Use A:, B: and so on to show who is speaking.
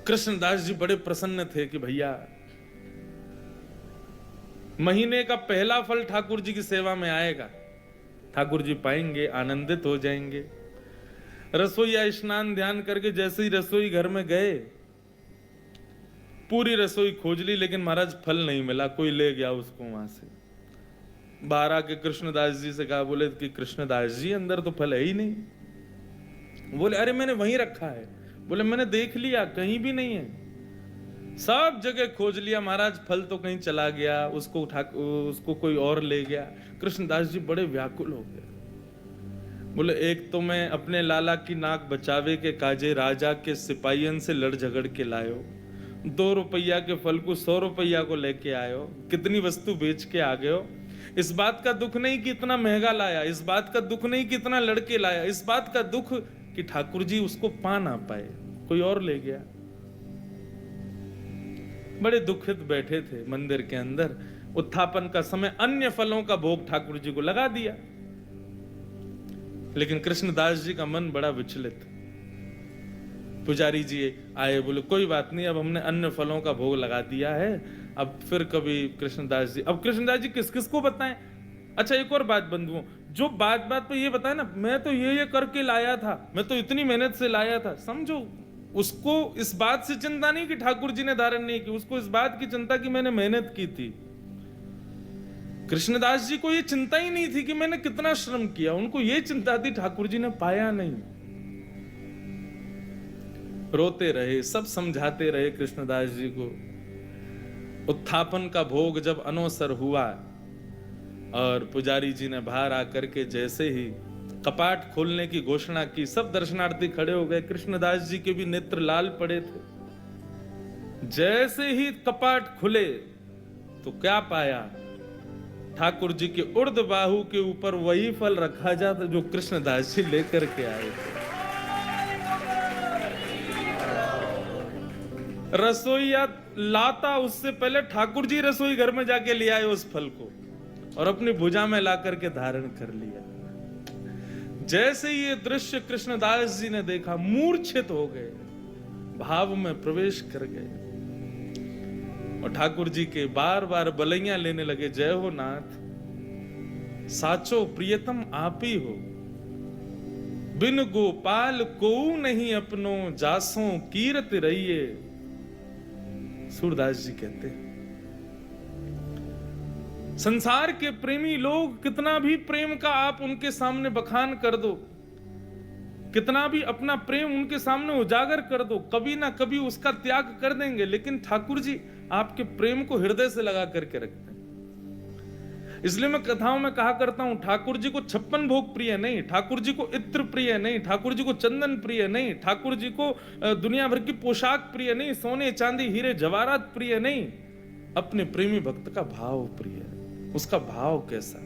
A: कृष्णदास जी बड़े प्रसन्न थे कि भैया महीने का पहला फल ठाकुर जी की सेवा में आएगा, ठाकुर जी पाएंगे, आनंदित हो जाएंगे। रसोईया स्नान ध्यान करके जैसे ही रसोई घर में गए, पूरी रसोई खोज ली, लेकिन महाराज फल नहीं मिला, कोई ले गया उसको वहां से। बाहर आके कृष्णदास जी से कहा, बोले कि कृष्णदास जी अंदर तो फल है ही नहीं। बोले अरे मैंने वहीं रखा है। बोले मैंने देख लिया, कहीं भी नहीं है, सब जगह खोज लिया महाराज, फल तो कहीं चला गया, उसको कोई और ले गया। कृष्णदास जी बड़े व्याकुल हो गए। बोले एक तो मैं अपने लाला की नाक बचावे के काजे राजा के सिपाहियन से लड़ झगड़ के लायो, 2 रुपया के फल को 100 रुपया को लेके आयो, कितनी वस्तु बेच के आ गयो। इस बात का दुख नहीं कि इतना महंगा लाया, इस बात का दुख नहीं कि इतना लड़के लाया, इस बात का दुख कि ठाकुर जी उसको पा ना पाए, कोई और ले गया। बड़े दुखित बैठे थे मंदिर के अंदर। उत्थापन का समय, अन्य फलों का भोग ठाकुर जी को लगा दिया, लेकिन कृष्णदास जी का मन बड़ा विचलित। पुजारी जी आए, बोले कोई बात नहीं, अब हमने अन्य फलों का भोग लगा दिया है, अब फिर कभी कृष्णदास जी, अब कृष्णदास जी किस किस को बताएं। अच्छा एक और बात बंधुओं, जो बात बात पे ये बताए ना, मैं तो ये करके लाया था, मैं तो इतनी मेहनत से लाया था, समझो उसको इस बात से चिंता नहीं कि ठाकुर जी ने धारण नहीं की, उसको इस बात की चिंता कि मैंने मेहनत की थी। कृष्णदास जी को ये चिंता ही नहीं थी कि मैंने कितना श्रम किया, उनको ये चिंता थी ठाकुर जी ने पाया नहीं। रोते रहे, सब समझाते रहे कृष्णदास जी को। उत्थापन का भोग जब अनवसर हुआ और पुजारी जी ने बाहर आकर के जैसे ही कपाट खोलने की घोषणा की, सब दर्शनार्थी खड़े हो गए। कृष्णदास जी के भी नेत्र लाल पड़े थे। जैसे ही कपाट खुले तो क्या पाया, ठाकुर जी के उर्द बाहु के ऊपर वही फल रखा जाता जो कृष्णदास जी लेकर के आए थे। रसोईया लाता उससे पहले ठाकुर जी रसोई घर में जाके ले आए उस फल को और अपनी भुजा में ला करके धारण कर लिया। जैसे ये दृश्य कृष्णदास जी ने देखा, मूर्छित हो गए, भाव में प्रवेश कर गए और ठाकुर जी के बार बार बलैया लेने लगे। जय हो नाथ, साचो प्रियतम आप ही हो, बिन गोपाल को नहीं अपनो, जासों कीरत रहिए। सूरदास जी कहते हैं संसार के प्रेमी लोग कितना भी प्रेम का आप उनके सामने बखान कर दो, कितना भी अपना प्रेम उनके सामने उजागर कर दो, कभी ना कभी उसका त्याग कर देंगे, लेकिन ठाकुर जी आपके प्रेम को हृदय से लगा करके रखते हैं। इसलिए मैं कथाओं में कहा करता हूं, ठाकुर जी को 56 भोग प्रिय नहीं, ठाकुर जी को इत्र प्रिय नहीं, ठाकुर जी को चंदन प्रिय नहीं, ठाकुर जी को दुनिया भर की पोशाक प्रिय नहीं, सोने चांदी हीरे जवाहरात प्रिय नहीं, अपने प्रेमी भक्त का भाव प्रिय है। उसका भाव कैसा,